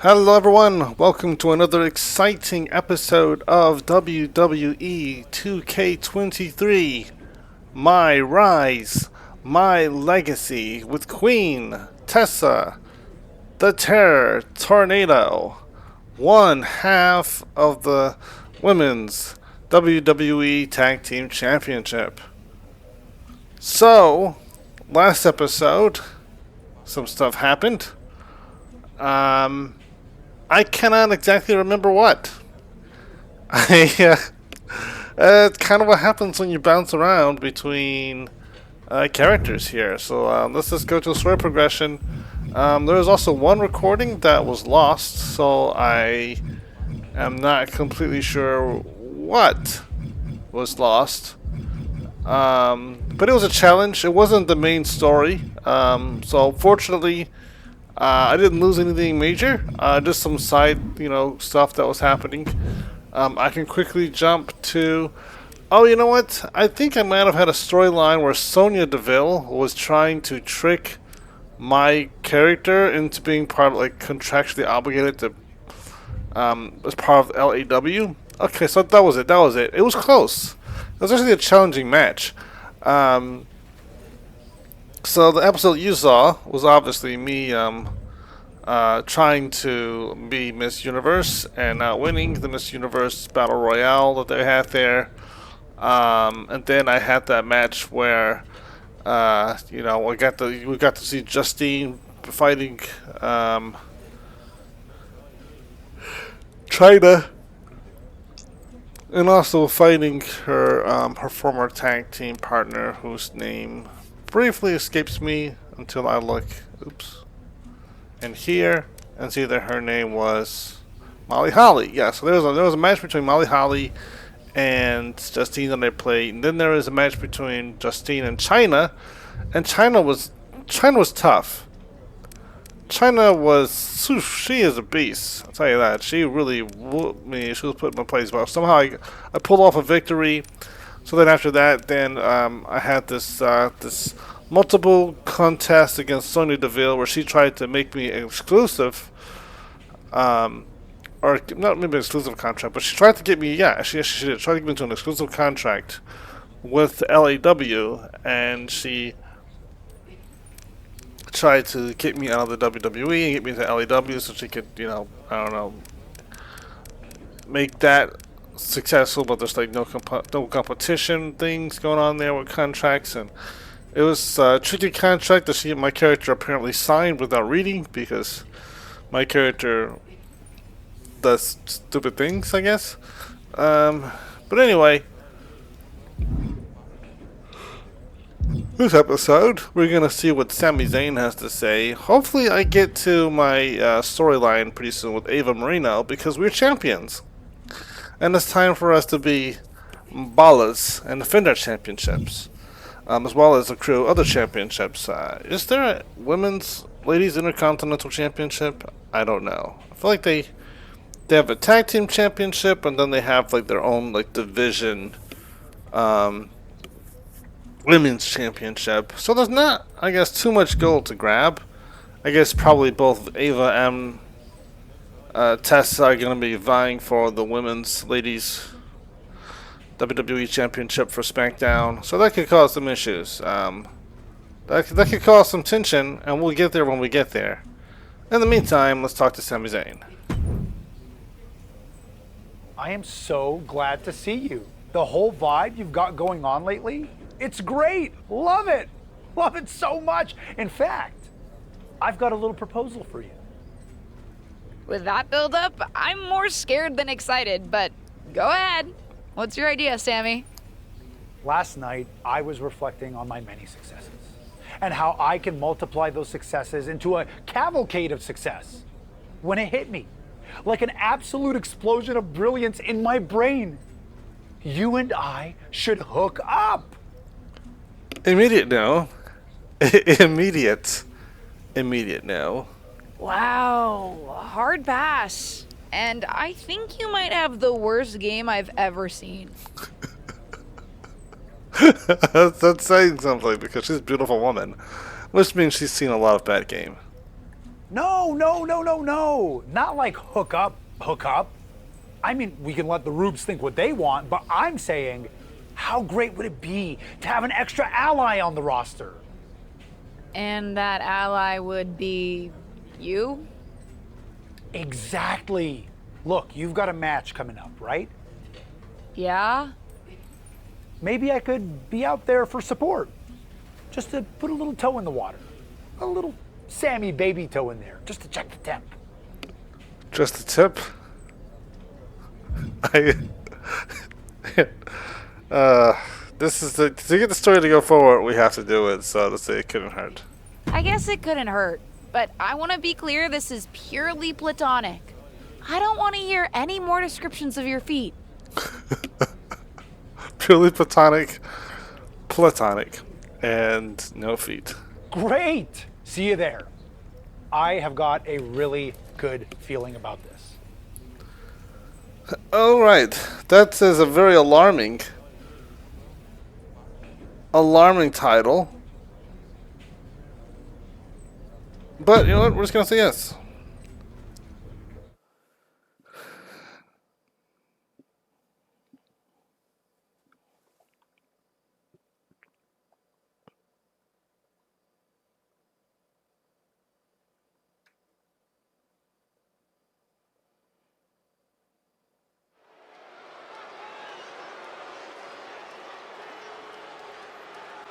Hello everyone, welcome to another exciting episode of WWE 2K23, My Rise, My Legacy with Queen, Tessa, the Terror, Tornado, one half of the Women's WWE Tag Team Championship. So, last episode, some stuff happened. I cannot exactly remember what. It's kind of what happens when you bounce around between characters here. So let's just go to the story progression. There was also one recording that was lost, so I am not completely sure what was lost. But it was a challenge. It wasn't the main story. So fortunately, I didn't lose anything major. Just some side, stuff that was happening. I can quickly jump to. Oh, you know what? I think I might have had a storyline where Sonya Deville was trying to trick my character into being part of, like, contractually obligated to, as part of LAW. Okay, so that was it. That was it. It was close. It was actually a challenging match. So the episode you saw was obviously me trying to be Miss Universe and not winning the Miss Universe Battle Royale that they had there. And then I had that match where we got to see Justine fighting China, and also fighting her former tag team partner, whose name briefly escapes me until I look. Oops. And here, and see that her name was Molly Holly. Yeah, so there was a match between Molly Holly and Justine that they played, and then there was a match between Justine and China, and China was tough. China was, she is a beast. I'll tell you that. She really whooped me. She was put in my place, but somehow I pulled off a victory. So then after that, then I had this multiple contest against Sonya Deville where she tried to make me an exclusive, or not maybe an exclusive contract, but she tried to get me. Yeah, she did try to get me into an exclusive contract with LAW, and she tried to get me out of the WWE and get me to LAW so she could, I don't know, make that successful. But there's like no competition things going on there with contracts, and it was a tricky contract that my character apparently signed without reading, because my character does stupid things, I guess. But anyway, this episode, we're going to see what Sami Zayn has to say. Hopefully I get to my storyline pretty soon with Ava Marino, because we're champions. And it's time for us to be ballers and defend our championships. As well as accrue other championships. Is there a women's ladies intercontinental championship? I don't know. I feel like they have a tag team championship, and then they have like their own like division women's championship. So there's not, I guess, too much gold to grab. I guess probably both Ava and Tessa are going to be vying for the women's ladies WWE Championship for SmackDown, so that could cause some issues. That could cause some tension, and we'll get there when we get there. In the meantime, let's talk to Sami Zayn. I am so glad to see you. The whole vibe you've got going on lately, it's great. Love it. Love it so much. In fact, I've got a little proposal for you. With that build-up, I'm more scared than excited, but go ahead. What's your idea, Sami? Last night, I was reflecting on my many successes and how I can multiply those successes into a cavalcade of success. When it hit me, like an absolute explosion of brilliance in my brain, you and I should hook up. Immediate no. Immediate no. Wow, hard pass. And I think you might have the worst game I've ever seen. That's saying something, because she's a beautiful woman, which means she's seen a lot of bad game. No, no, no, no, no. Not like hook up, hook up. I mean, we can let the Rubes think what they want, but I'm saying, how great would it be to have an extra ally on the roster? And that ally would be you? Exactly. Look, you've got a match coming up, right? Yeah? Maybe I could be out there for support. Just to put a little toe in the water. A little Sammy baby toe in there, just to check the temp. Just a tip. This is to get the story to go forward, we have to do it, so let's say it couldn't hurt. I guess it couldn't hurt, but I want to be clear this is purely platonic. I don't want to hear any more descriptions of your feet. Purely platonic, and no feet. Great! See you there. I have got a really good feeling about this. Alright, that is a very alarming title. But, you know what, we're just gonna say yes.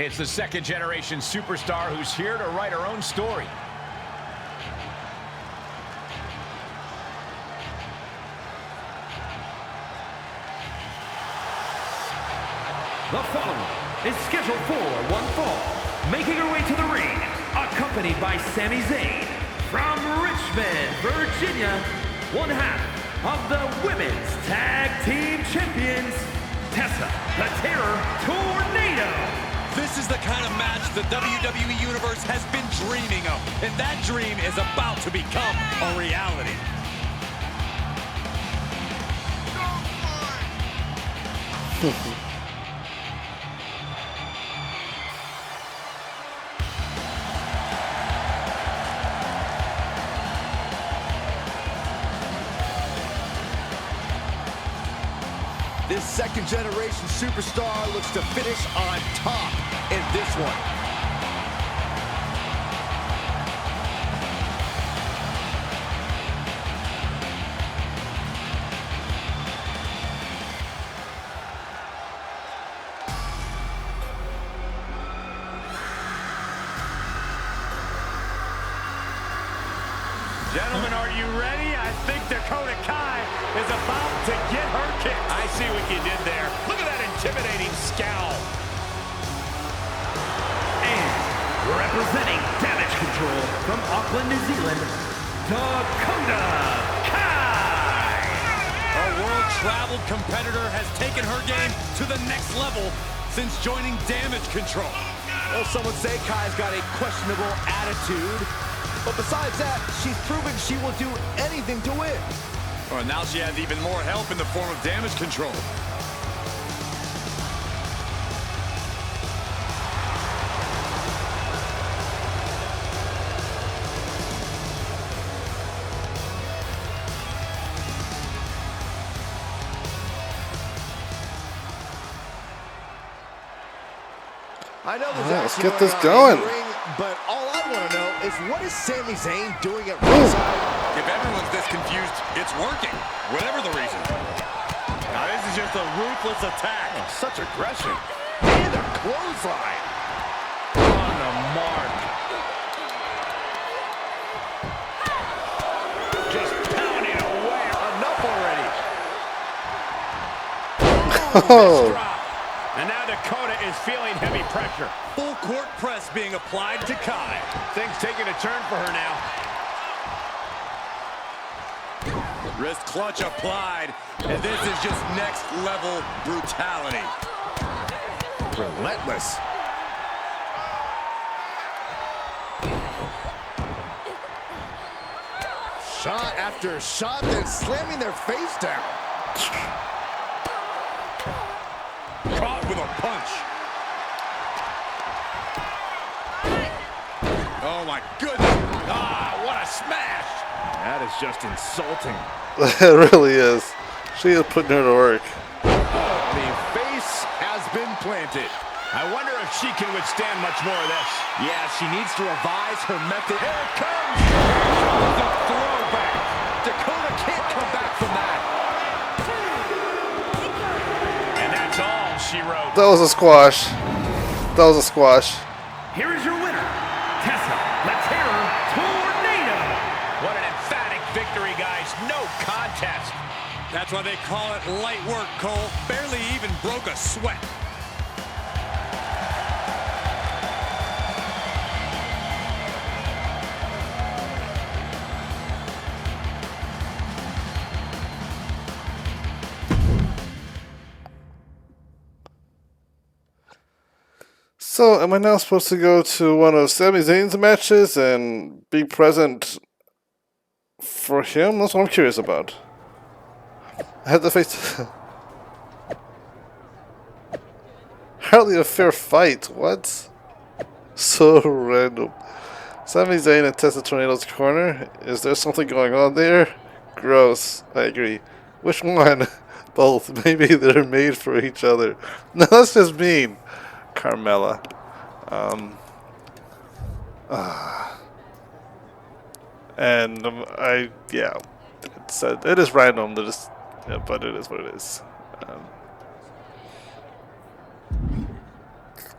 It's the second generation superstar who's here to write her own story. The following is scheduled for one fall, making her way to the ring, accompanied by Sami Zayn, from Richmond, Virginia, one half of the Women's Tag Team Champions, Tessa the Terror Tornado. This is the kind of match the WWE Universe has been dreaming of, and that dream is about to become a reality. This second-generation superstar looks to finish on top in this one. Gentlemen, are you ready? I think Dakota Kai is about to get her kick. I see what you did there. Look at that intimidating scowl. And representing Damage Control from Auckland, New Zealand, Dakota Kai. A world-traveled competitor has taken her game to the next level since joining Damage Control. Well, some would say Kai's got a questionable attitude, but besides that, she's proven she will do anything to win. Well, now she has even more help in the form of Damage Control. I know there's Let's action get this on in going. the ring, but all I want to know is what is Sami Zayn doing at ringside? If everyone's this confused, it's working, whatever the reason. Now this is just a ruthless attack. Oh, such aggression. And a clothesline. On the mark. Just pounding away. Enough already. Oh. Drop. And now Dakota is feeling heavy pressure. Full court press being applied to Kai. Things taking a turn for her now. Wrist clutch applied. And this is just next level brutality. Relentless. Shot after shot, then slamming their face down. Caught with a punch. Oh my goodness. Ah, what a smash! That is just insulting. It really is. She is putting her to work. The face has been planted. I wonder if she can withstand much more of this. Yeah, she needs to revise her method. Here it comes! The throwback. Dakota can't come back from that. And that's all she wrote. That was a squash. That was a squash. Here is your winner, Tessa La Terror Tornado. What an emphatic victory, guys. No contest. That's why they call it light work, Cole. Barely even broke a sweat. So, am I now supposed to go to one of Sami Zayn's matches and be present for him? That's what I'm curious about. I had to face... Hardly a fair fight, what? So random. Sami Zayn and Tessa Tornado's corner? Is there something going on there? Gross, I agree. Which one? Both. Maybe they're made for each other. No, that's just mean. Carmella. And yeah, it is random. Yeah, but it is what it is.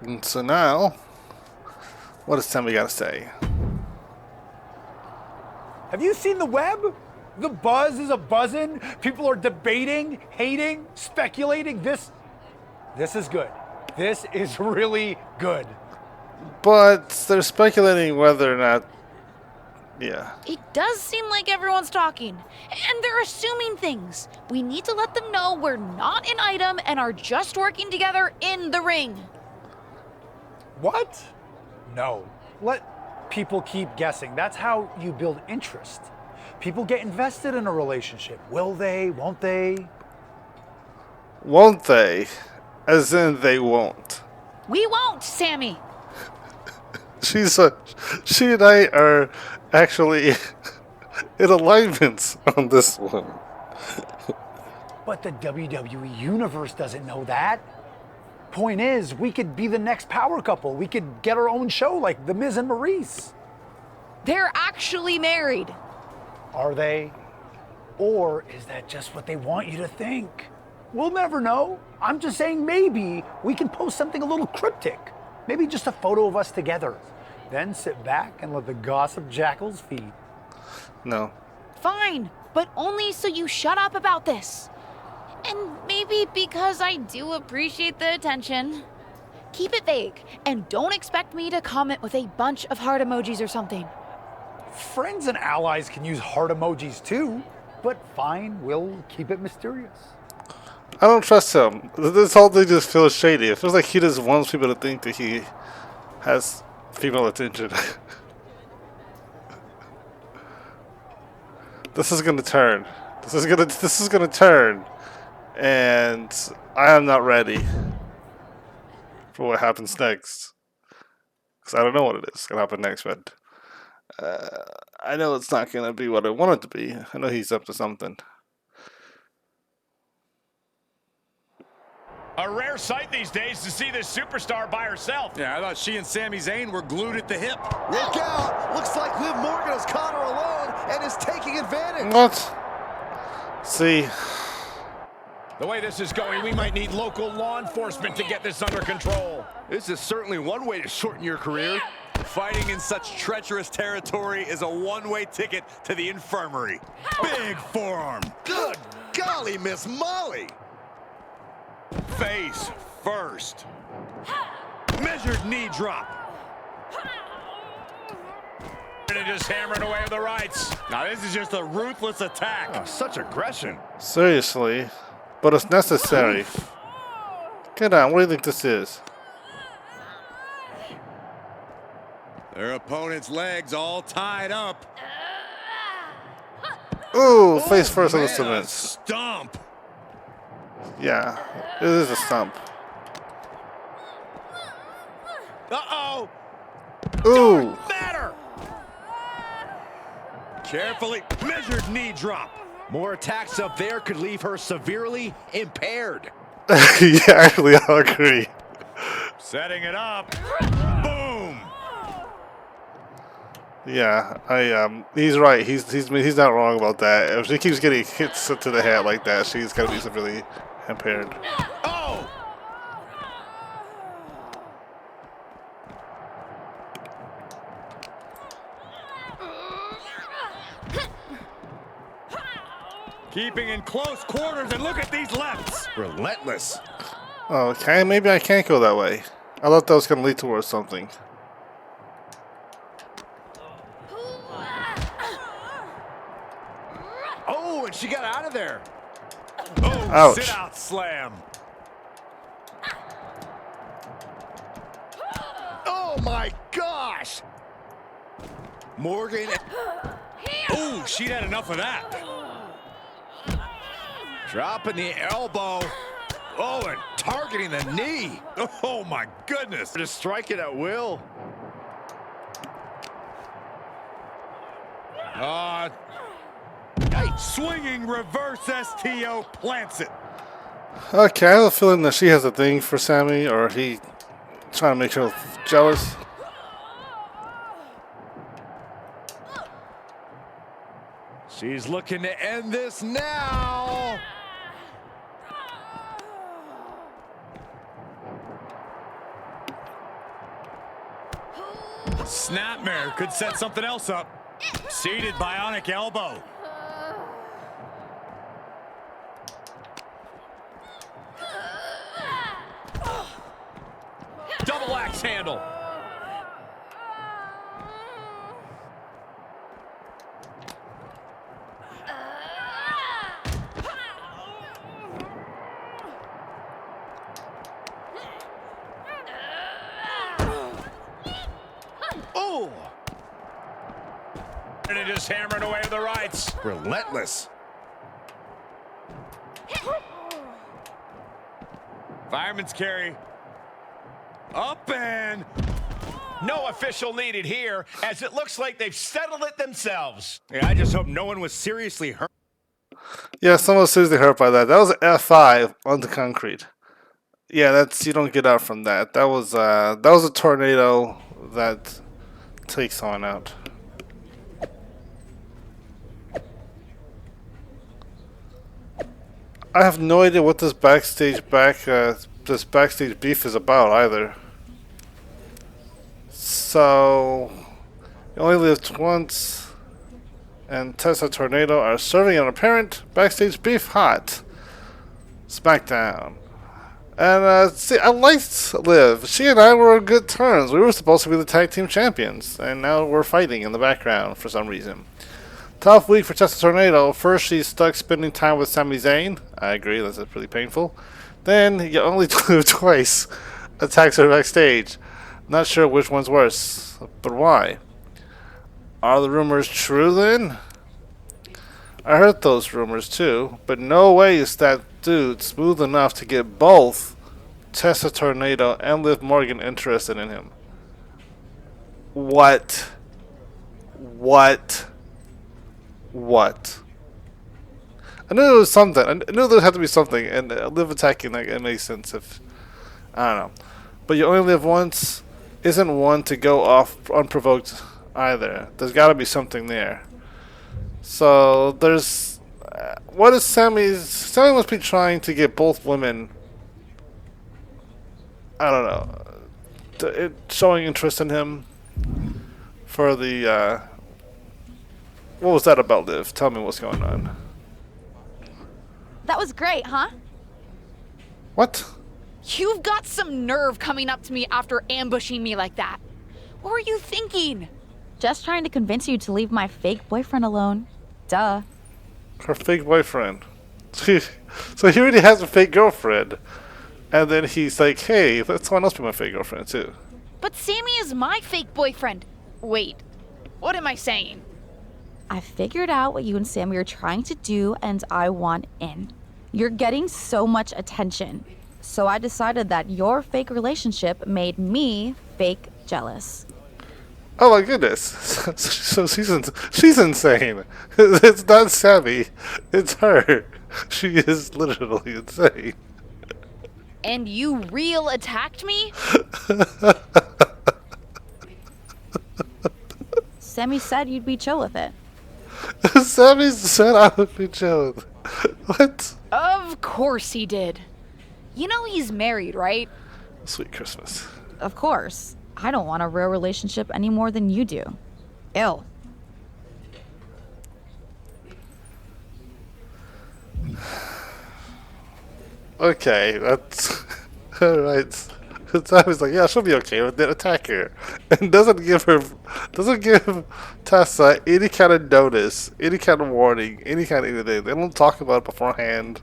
And so now, what does Sami got to say? Have you seen the web? The buzz is a buzzing. People are debating, hating, speculating. This is good. This is really good. But they're speculating whether or not. Yeah. It does seem like everyone's talking, and they're assuming things. We need to let them know we're not an item and are just working together in the ring. What? No. Let people keep guessing. That's how you build interest. People get invested in a relationship. Will they? Won't they? Won't they? As in they won't. We won't, Sami. She and I are actually in alignment on this one. But the WWE Universe doesn't know that. Point is, we could be the next power couple. We could get our own show like The Miz and Maurice. They're actually married. Are they? Or is that just what they want you to think? We'll never know. I'm just saying maybe we can post something a little cryptic. Maybe just a photo of us together. Then sit back and let the gossip jackals feed. No. Fine, but only so you shut up about this. And maybe because I do appreciate the attention. Keep it vague, and don't expect me to comment with a bunch of heart emojis or something. Friends and allies can use heart emojis too, but fine, we'll keep it mysterious. I don't trust him. This whole thing just feels shady. It feels like he just wants people to think that he has female attention. This is gonna turn. This is gonna turn. And I am not ready for what happens next. Because I don't know what it is gonna happen next, but I know it's not gonna be what I want it to be. I know he's up to something. A rare sight these days to see this superstar by herself. Yeah, I thought she and Sami Zayn were glued at the hip. Look out! Looks like Liv Morgan has caught her alone and is taking advantage. What? See. The way this is going, we might need local law enforcement to get this under control. This is certainly one way to shorten your career. Fighting in such treacherous territory is a one-way ticket to the infirmary. Big forearm. Good golly, Miss Molly. Face first. Measured knee drop. And just hammering away with the rights. Now this is just a ruthless attack. Oh, such aggression. Seriously. But it's necessary. Get on, what do you think this is? Their opponent's legs all tied up. Ooh, face first on the cement. Stomp. Yeah, it is a stump. Uh-oh. Ooh. Matter. Carefully measured knee drop. More attacks up there could leave her severely impaired. Yeah, actually, I'll agree. Setting it up. Boom. Yeah, he's right. He's not wrong about that. If she keeps getting hits to the head like that, she's gonna be severely impaired. Oh! Keeping in close quarters, and look at these lefts. Relentless. Okay, maybe I can't go that way. I thought that was gonna lead towards something. Oh, and she got out of there. Oh, Ouch. sit out slam. Oh my gosh! Morgan. Oh, she'd had enough of that. Dropping the elbow. Oh, and targeting the knee. Oh my goodness. Just strike it at will. Swinging reverse STO plants it. Okay, I have a feeling that she has a thing for Sami, or he trying to make her jealous. She's looking to end this now. Snapmare could set something else up. Seated bionic elbow. Double axe handle. Oh! And it just hammered away with the rights. Relentless. Fireman's carry. Up and... No official needed here, as it looks like they've settled it themselves. Yeah, I just hope no one was seriously hurt. Yeah, someone was seriously hurt by that. That was an F5 on the concrete. Yeah, that's, you don't get out from that. That was a tornado that takes someone out. I have no idea what this backstage beef is about either. So, you only lived once, and Tessa Tornado are serving an apparent backstage beef hot. SmackDown. And see, I liked Liv. She and I were on good terms. We were supposed to be the tag team champions, and now we're fighting in the background for some reason. Tough week for Tessa Tornado. First, she's stuck spending time with Sami Zayn. I agree, that's pretty painful. Then, you only live twice. Attacks her backstage. Not sure which one's worse, but why? Are the rumors true then? I heard those rumors too, but no way is that dude smooth enough to get both Tessa Tornado and Liv Morgan interested in him. What? I knew it was something. I knew there had to be something, and Liv attacking, like, it makes sense if... I don't know. But you only live once isn't one to go off unprovoked either. There's got to be something there. So, there's... what is Sami's... Sami must be trying to get both women... I don't know. Showing interest in him for the... what was that about, Liv? Tell me what's going on. That was great, huh? What? You've got some nerve coming up to me after ambushing me like that. What were you thinking? Just trying to convince you to leave my fake boyfriend alone. Duh. Her fake boyfriend. So he already has a fake girlfriend. And then he's like, hey, let someone else be my fake girlfriend too. But Sami is my fake boyfriend. Wait, what am I saying? I figured out what you and Sami are trying to do, and I want in. You're getting so much attention. So I decided that your fake relationship made me fake jealous. Oh my goodness! So she's insane. It's not Sami, it's her. She is literally insane. And you real attacked me? Sami said you'd be chill with it. Sami said I would be chill. What? Of course he did. You know he's married, right? Sweet Christmas. Of course. I don't want a real relationship any more than you do. Ew. Okay, that's alright. Sami's like, yeah, she'll be okay with it. Attack her, and doesn't give Tessa any kind of notice, any kind of warning, any kind of anything. They don't talk about it beforehand.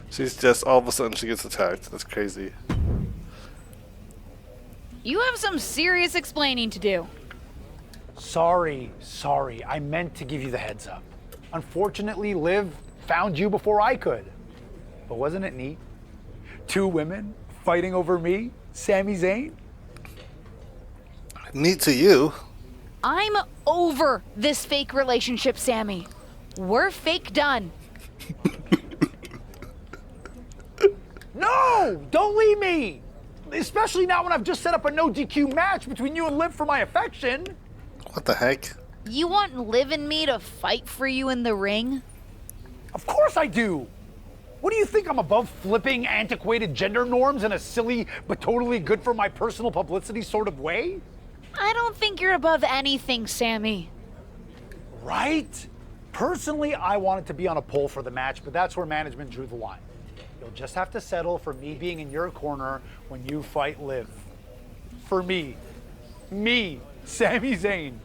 She's just all of a sudden she gets attacked. That's crazy. You have some serious explaining to do. Sorry. I meant to give you the heads up. Unfortunately, Liv found you before I could. But wasn't it neat? 2 women fighting over me, Sami Zayn? Neat to you. I'm over this fake relationship, Sami. We're fake done. No! Don't leave me! Especially now when I've just set up a no DQ match between you and Liv for my affection. What the heck? You want Liv and me to fight for you in the ring? Of course I do! What do you think, I'm above flipping antiquated gender norms in a silly but totally good for my personal publicity sort of way? I don't think you're above anything, Sami. Right? Personally, I wanted to be on a pole for the match, but that's where management drew the line. You'll just have to settle for me being in your corner when you fight Liv. For me, Sami Zayn.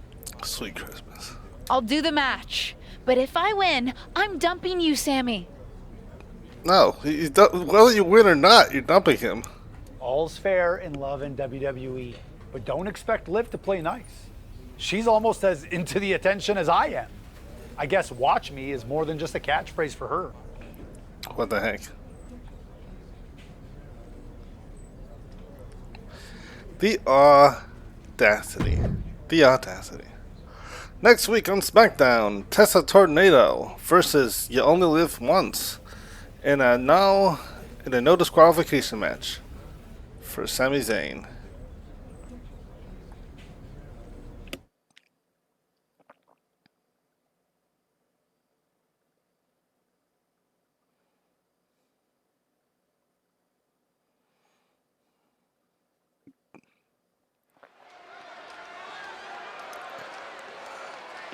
Sweet Christmas. I'll do the match. But if I win, I'm dumping you, Sami. No, whether you win or not, you're dumping him. All's fair in love and WWE, but don't expect Liv to play nice. She's almost as into the attention as I am. I guess watch me is more than just a catchphrase for her. What the heck? The audacity. The audacity. Next week on SmackDown, Tessa Tornado versus You Only Live Once in a no disqualification match for Sami Zayn.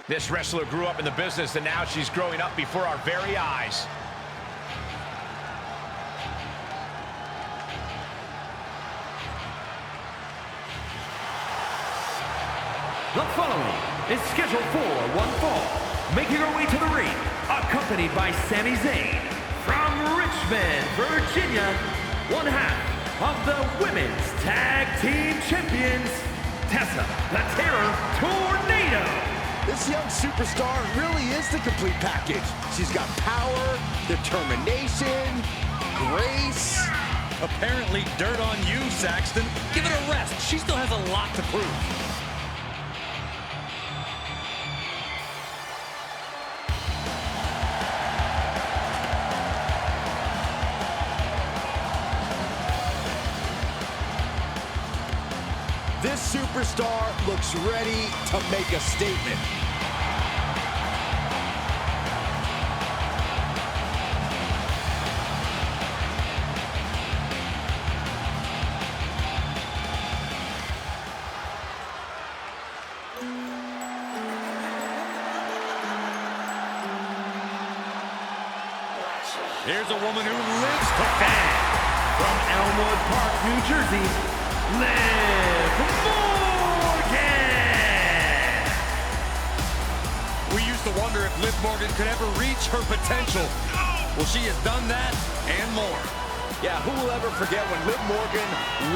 This wrestler grew up in the business, and now she's growing up before our very eyes. The following is scheduled for one fall, making her way to the ring, accompanied by Sami Zayn, from Richmond, Virginia, one half of the Women's Tag Team Champions, Tessa the Terror Tornado. This young superstar really is the complete package. She's got power, determination, grace. Apparently dirt on you, Saxton. Give it a rest. She still has a lot to prove. This superstar looks ready to make a statement. Here's a woman who lives to fan. From Elmwood Park, New Jersey, Liv Morgan! We used to wonder if Liv Morgan could ever reach her potential. Well, she has done that and more. Yeah, who will ever forget when Liv Morgan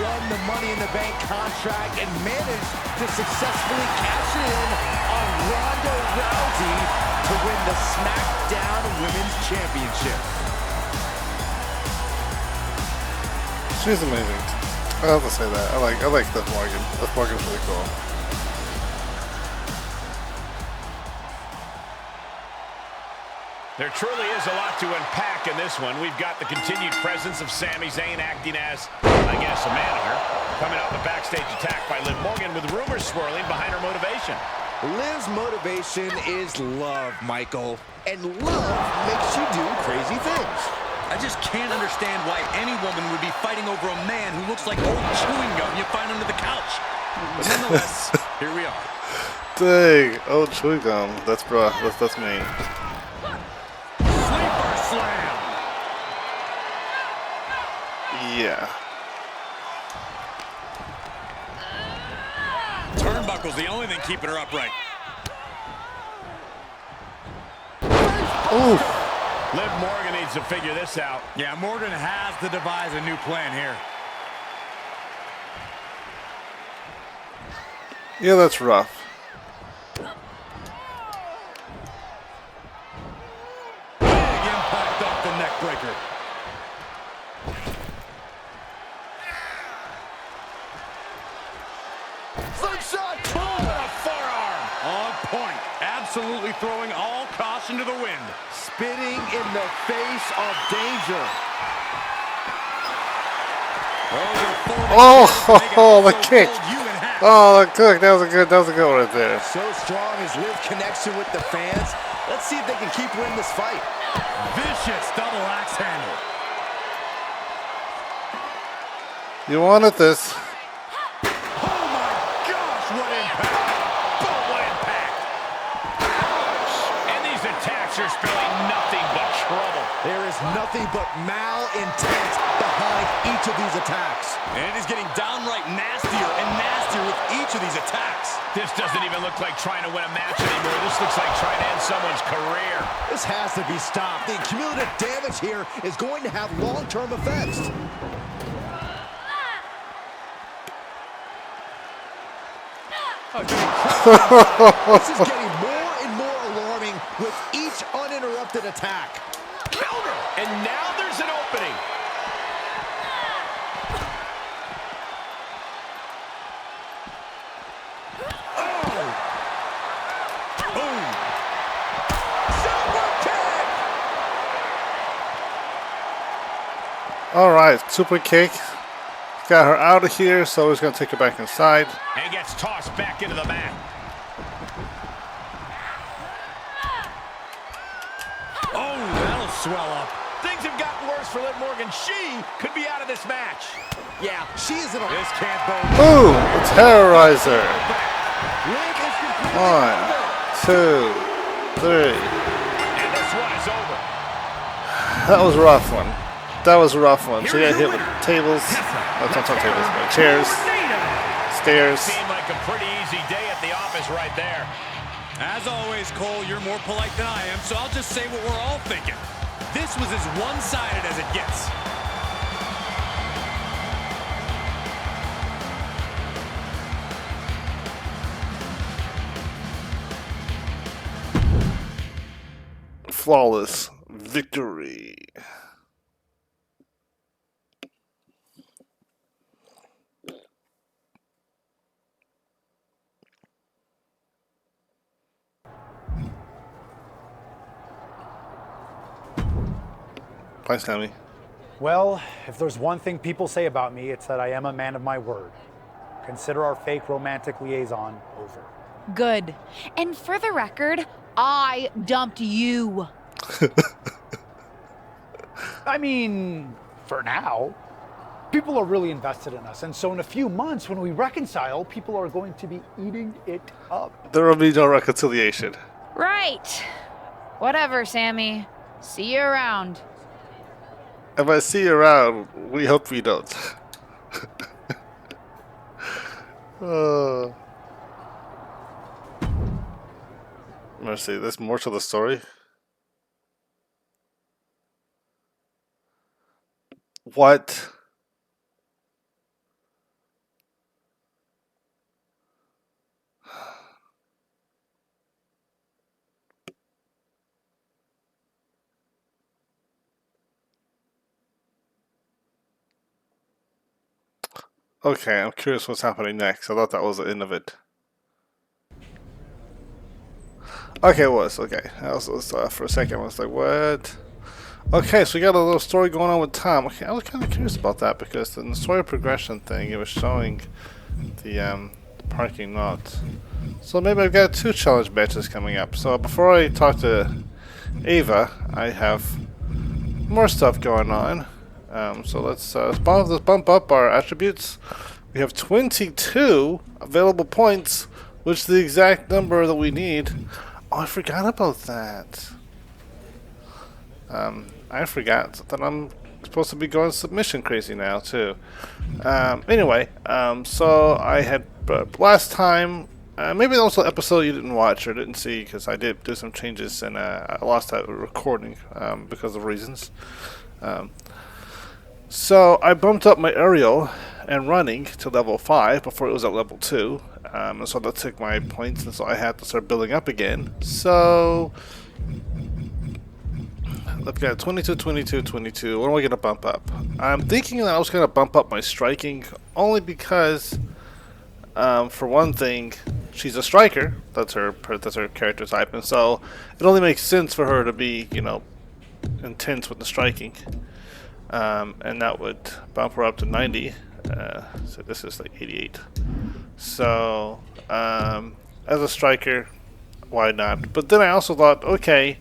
won the Money in the Bank contract and managed to successfully cash in on Ronda Rousey to win the SmackDown Women's Championship. She's amazing. I have to say that. I like Liv Morgan. Liv Morgan's really cool. There truly is a lot to unpack in this one. We've got the continued presence of Sami Zayn acting as, I guess, a manager. Coming out the backstage attack by Liv Morgan with rumors swirling behind her motivation. Liv's motivation is love, Michael. And love makes you do crazy things. I just can't understand why any woman would be fighting over a man who looks like old chewing gum you find under the couch. But nonetheless, here we are. Dang, old chewing gum. That's bruh. That's me. Sleeper slam. Yeah. Turnbuckle's the only thing keeping her upright. Ooh. Liv Morgan needs to figure this out. Yeah, Morgan has to devise a new plan here. Yeah, that's rough. Big impact off the neck breaker. Slingshot Forearm. On point. Absolutely throwing all caution to the wind. spitting in the face of danger. Oh, the kick. Oh, the kick. That was a good one right there. So strong is Liv connection with the fans. Let's see if they can keep winning this fight. Vicious double axe handle. You wanted this. Oh my gosh, what impact! Boom, what impact! And these attacks are spelling nothing but trouble. There is nothing but malintent behind each of these attacks. And it is getting downright nastier and nastier with each of these attacks. This doesn't even look like trying to win a match anymore. This looks like trying to end someone's career. This has to be stopped. The cumulative damage here is going to have long-term effects. This is getting more and more alarming with each uninterrupted attack. Counter! And now there's an opening. All right, super kick. Got her out of here, so he's going to take her back inside. And gets tossed back into the mat. Oh, that'll swell up. Things have gotten worse for Liv Morgan. She could be out of this match. Yeah, she is in a... This can't bode. Boom! The Terrorizer. Liv is completely 1, 2, 3. And this one is over. That was a rough one. That was a rough one. So you got hit with tables. That's not tables, but chairs. Stairs. Seemed like a pretty easy day at the office right there. As always, Cole, you're more polite than I am, so I'll just say what we're all thinking. This was as one-sided as it gets. Flawless victory. Bye, Sami. Well, if there's one thing people say about me, it's that I am a man of my word. Consider our fake romantic liaison over. Good. And for the record, I dumped you. I mean, for now. People are really invested in us, and so in a few months when we reconcile, people are going to be eating it up. There will be no reconciliation. Right. Whatever, Sammy. See you around. If I see you around, we hope we don't. Let's see, there's more to the story. What? Okay, I'm curious what's happening next. I thought that was the end of it. Okay, it was. Okay. I was for a second, I was like, what? Okay, so we got a little story going on with Tom. Okay, I was kind of curious about that because in the story progression thing, it was showing the parking lot. So maybe I've got 2 challenge matches coming up. So before I talk to Ava, I have more stuff going on. So let's bump up our attributes. We have 22 available points, which is the exact number that we need. Oh, I forgot about that. I forgot that I'm supposed to be going submission crazy now too. Anyway, so I had last time. Maybe that was the episode you didn't watch or didn't see because I did do some changes and I lost that recording because of reasons. So I bumped up my aerial and running to level 5 before it was at level 2. And so that took my points, and so I had to start building up again. So I've got 22, 22, 22. What am I going to bump up? I'm thinking that I was going to bump up my striking only because, for one thing, she's a striker. That's her character type, and so it only makes sense for her to be, you know, intense with the striking. And that would bump her up to 90. So this is like 88. So as a striker, why not? But then I also thought, okay,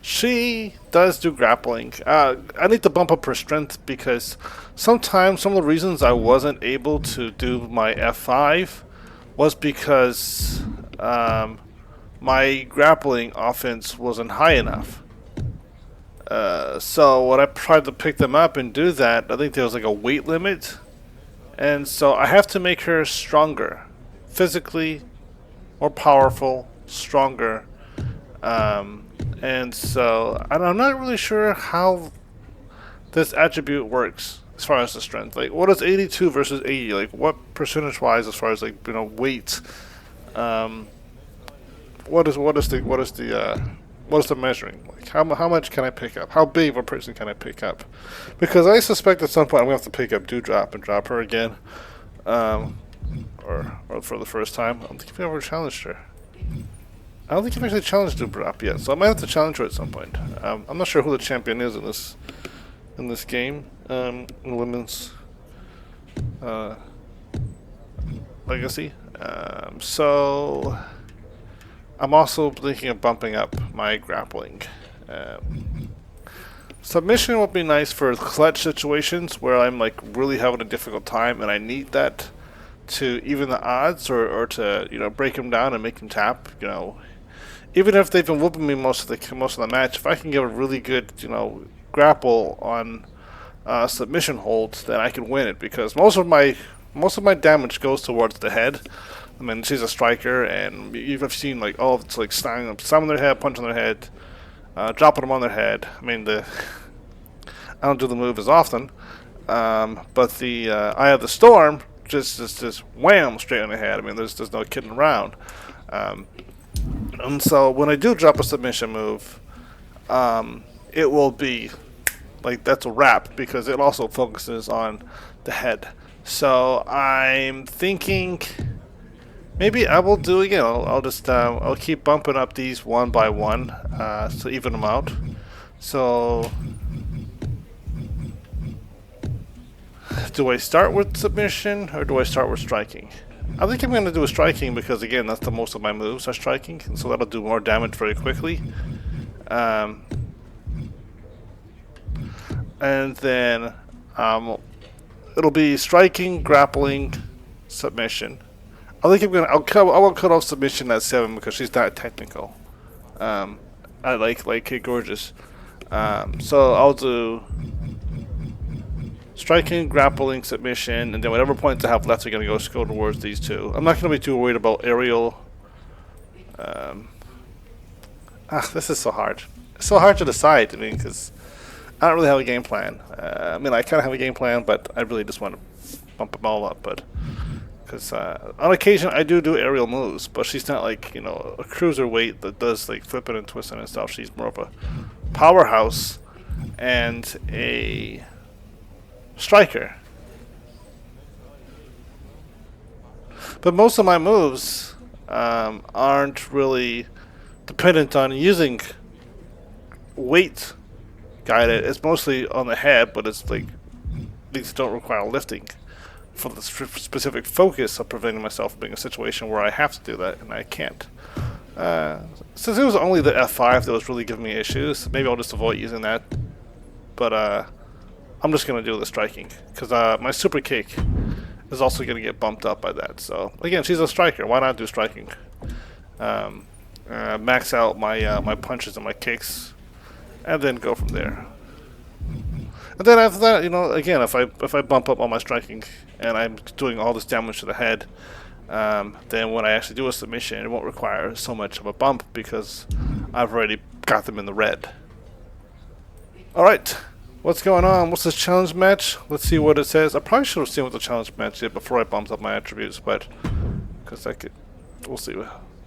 she does do grappling. I need to bump up her strength because sometimes some of the reasons I wasn't able to do my F5 was because my grappling offense wasn't high enough. So when I tried to pick them up and do that, I think there was like a weight limit. And so I have to make her stronger. Physically, more powerful, stronger. And so I'm not really sure how this attribute works as far as the strength. Like, what is 82 versus 80? Like, what percentage-wise as far as, like, you know, weight? What is the measuring? Like, how much can I pick up? How big of a person can I pick up? Because I suspect at some point I'm gonna have to pick up Dewdrop and drop her again, or for the first time. I don't think I've ever challenged her. I don't think I've actually challenged Dewdrop yet, so I might have to challenge her at some point. I'm not sure who the champion is in this game, in women's Legacy. So I'm also thinking of bumping up my grappling. Submission would be nice for clutch situations where I'm like really having a difficult time and I need that to even the odds or to, you know, break him down and make him tap. You know, even if they've been whooping me most of the match, if I can get a really good, you know, grapple on submission holds, then I can win it because most of my damage goes towards the head. I mean, she's a striker, and you've seen like, oh, it's like slamming their head, punching their head, dropping them on their head. I mean, I don't do the move as often, but the Eye of the Storm just wham straight on the head. I mean, there's no kidding around. And so when I do drop a submission move, it will be like that's a wrap because it also focuses on the head. So I'm thinking. Maybe I will do, you know, I'll keep bumping up these one by one to even them out. So, do I start with submission or do I start with striking? I think I'm going to do a striking because, again, that's the most of my moves are striking, and so that'll do more damage very quickly. And then it'll be striking, grappling, submission. I think I will cut off submission at 7 because she's not technical. I like Kate Gorgeous. So I'll do striking, grappling, submission, and then whatever points I have left are going to go towards these two. I'm not going to be too worried about aerial. This is so hard. It's so hard to decide. I mean, because I don't really have a game plan. I mean, I kind of have a game plan, but I really just want to bump them all up. But because on occasion I do aerial moves, but she's not like, you know, a cruiserweight that does like flipping and twisting and stuff. She's more of a powerhouse and a striker. But most of my moves aren't really dependent on using weight guided. It's mostly on the head, but it's like these don't require lifting for the specific focus of preventing myself from being in a situation where I have to do that and I can't. Since it was only the F5 that was really giving me issues, maybe I'll just avoid using that. But I'm just going to do the striking because my super kick is also going to get bumped up by that. So again, she's a striker. Why not do striking? Max out my my punches and my kicks, and then go from there. And then after that, you know, again, if I bump up on my striking and I'm doing all this damage to the head, then when I actually do a submission, it won't require so much of a bump because I've already got them in the red. Alright, what's going on? What's this challenge match? Let's see what it says. I probably should have seen what the challenge match did before I bumped up my attributes, but because I could, we'll see.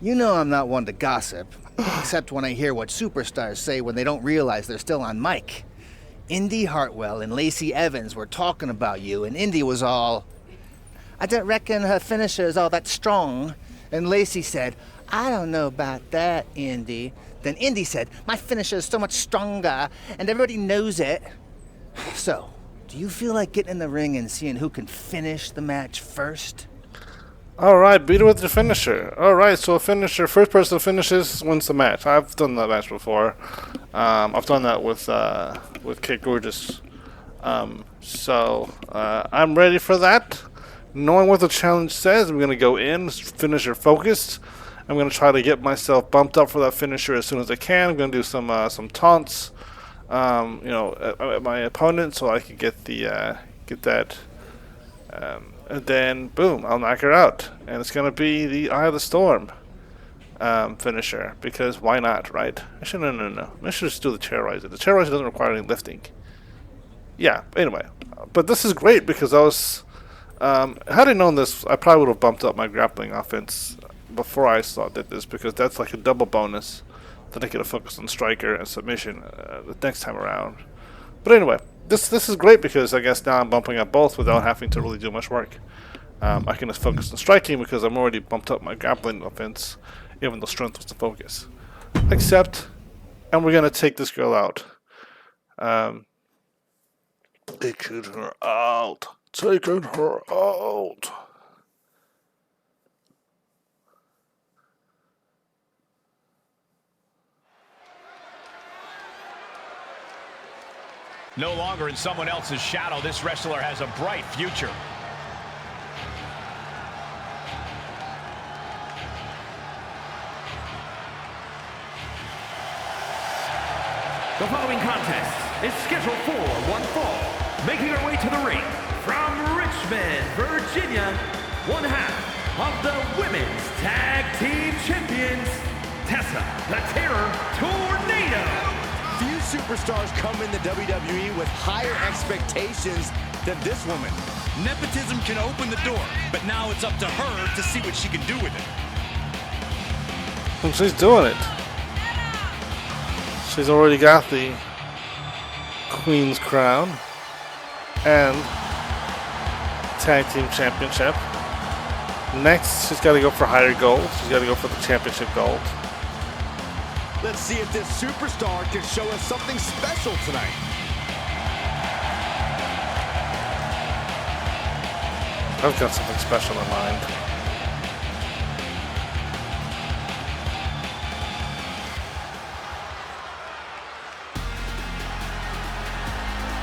You know I'm not one to gossip, except when I hear what superstars say when they don't realize they're still on mic. Indy Hartwell and Lacey Evans were talking about you, and Indy was all, I don't reckon her finisher is all that strong. And Lacey said, I don't know about that, Indy. Then Indy said, my finisher is so much stronger, and everybody knows it. So, do you feel like getting in the ring and seeing who can finish the match first? Alright, beat it with the finisher. Alright, so a finisher, first person finishes wins the match. I've done that match before. I've done that with Kate Gorgeous. So I'm ready for that. Knowing what the challenge says, I'm going to go in, finisher focused. I'm going to try to get myself bumped up for that finisher as soon as I can. I'm going to do some taunts, you know, at my opponent so I can get the get that. And then, boom, I'll knock her out. And it's going to be the Eye of the Storm finisher. Because why not, right? Actually, no. I should just do the chair riser. The chair riser doesn't require any lifting. Yeah, anyway. But this is great because I was... had I known this, I probably would have bumped up my grappling offense before I did this. Because that's like a double bonus. Then I could have focused on striker and submission the next time around. But anyway... This is great because I guess now I'm bumping up both without having to really do much work. I can just focus on striking because I'm already bumped up my grappling offense, even though strength was the focus. Except, and we're gonna take this girl out. Taking her out. Taking her out. No longer in someone else's shadow, this wrestler has a bright future. The following contest is scheduled for one fall. Making her way to the ring from Richmond, Virginia, one half of the Women's Tag Team Champions, Tessa the Terror Tornado. Few superstars come in the WWE with higher expectations than this woman. Nepotism can open the door, but now it's up to her to see what she can do with it. And she's doing it. She's already got the Queen's Crown and Tag Team Championship. Next, she's got to go for higher gold. She's got to go for the championship gold. Let's see if this superstar can show us something special tonight. I've got something special in mind.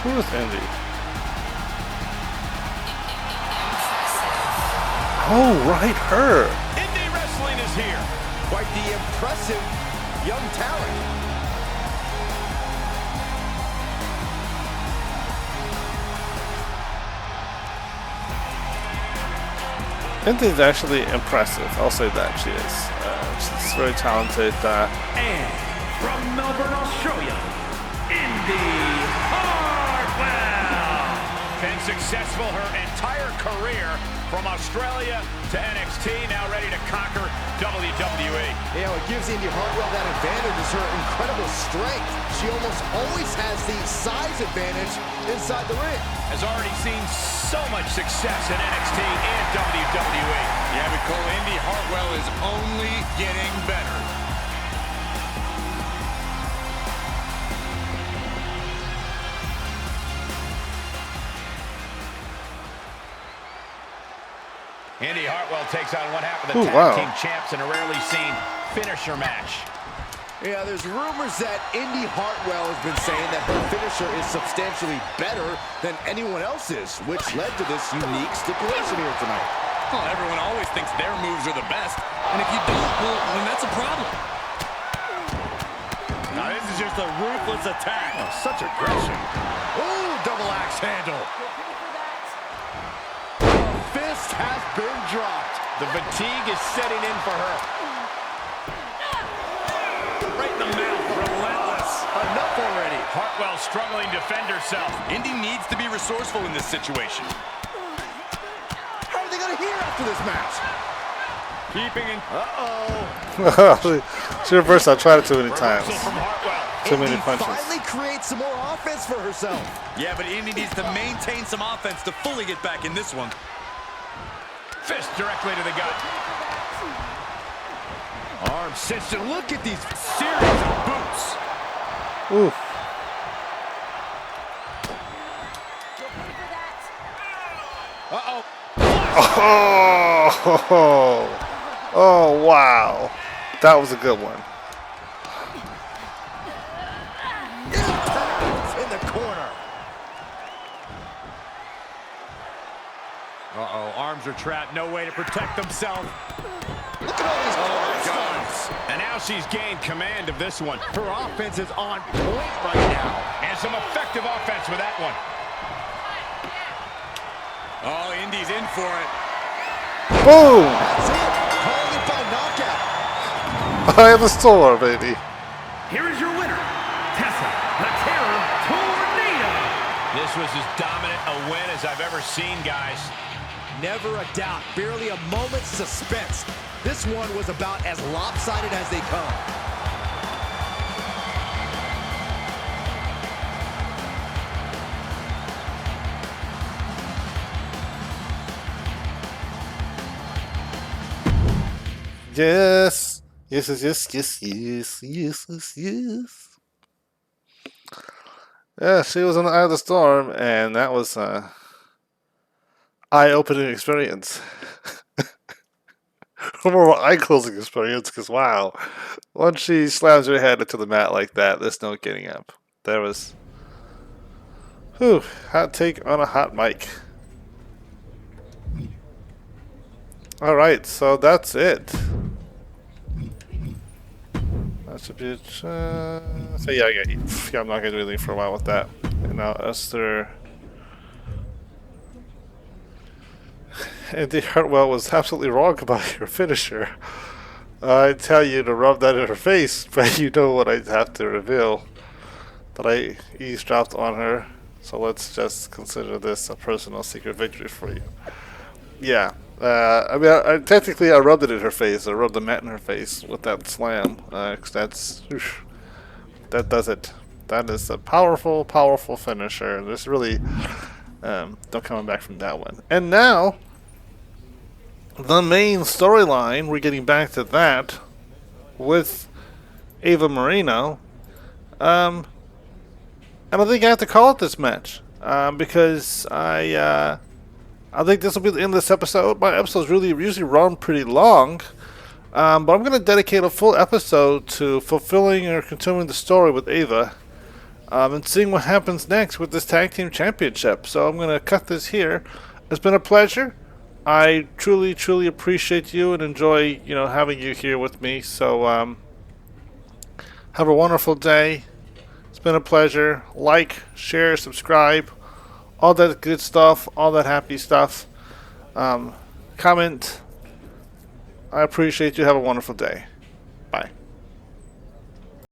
Who is Indy? Oh, right, her. Indie Wrestling is here. Quite the impressive young talent. Indy's actually impressive. I'll say that she is. She's very talented. And from Melbourne, Australia, Indy Hartwell. Been successful her entire career from Australia to NXT, now ready to conquer WWE. You know, what gives Indy Hartwell that advantage is her incredible strength. She almost always has the size advantage inside the ring. Has already seen so much success in NXT and WWE. Yeah, but Cole, Indy Hartwell is only getting better. Indy Hartwell takes on one half of the Ooh, tag wow. team champs in a rarely seen finisher match. Yeah, there's rumors that Indy Hartwell has been saying that her finisher is substantially better than anyone else's, which led to this unique stipulation here tonight. Well, everyone always thinks their moves are the best, and if you don't, well, then that's a problem. Now this is just a ruthless attack. Oh, such aggression. Ooh, double axe handle. The fist has been dropped. The fatigue is setting in for her. Right in the mouth, relentless. Enough already. Hartwell struggling to defend herself. Indy needs to be resourceful in this situation. How are they going to hear after this match? Keeping in. She reversed. I tried it too many times. Reversal from Hartwell. Too many Indy punches. finally creates some more offense for herself. Yeah, but Indy needs to maintain some offense to fully get back in this one. Fist directly to the gut. Arm cinched, and look at these. Series of boots. Oof. Uh-oh. Oh, oh, wow. That was a good one. In the corner. Uh-oh, arms are trapped. No way to protect themselves. Look at all these Oh, And now she's gained command of this one. Her offense is on point right now. And some effective offense with that one. Oh, Indy's in for it. Boom! That's it. Calling it by knockout. I am the store, baby. Here is your winner, Tessa the Terror Tornado. This was as dominant a win as I've ever seen, guys. Never a doubt. Barely a moment's suspense. This one was about as lopsided as they come. Yes. Yes, yes, yes, yes, yes, yes, yes, yes. Yeah, she was on the eye of the storm, and that was eye-opening experience. More of an eye-closing experience, because wow, once she slams her head into the mat like that, there's no getting up. There was, whew, hot take on a hot mic. All right, so that's it. That should be it. So yeah, I'm not gonna do anything for a while with that. And now Esther. Andy Hartwell was absolutely wrong about your finisher. I tell you to rub that in her face, but you know what I'd have to reveal. That I eavesdropped on her. So let's just consider this a personal secret victory for you. Yeah. I mean, technically I rubbed it in her face. I rubbed the mat in her face with that slam. 'Cause that does it. That is a powerful, powerful finisher. There's really no coming back from that one. And now, the main storyline, we're getting back to that with Ava Marino. And I think I have to call it this match because I think this will be the end of this episode. My episodes usually run pretty long, but I'm going to dedicate a full episode to fulfilling or continuing the story with Ava and seeing what happens next with this tag team championship. So I'm going to cut this here. It's been a pleasure. I truly, truly appreciate you and enjoy, having you here with me. So have a wonderful day. It's been a pleasure. Like, share, subscribe. All that good stuff, all that happy stuff. Comment. I appreciate you. Have a wonderful day. Bye.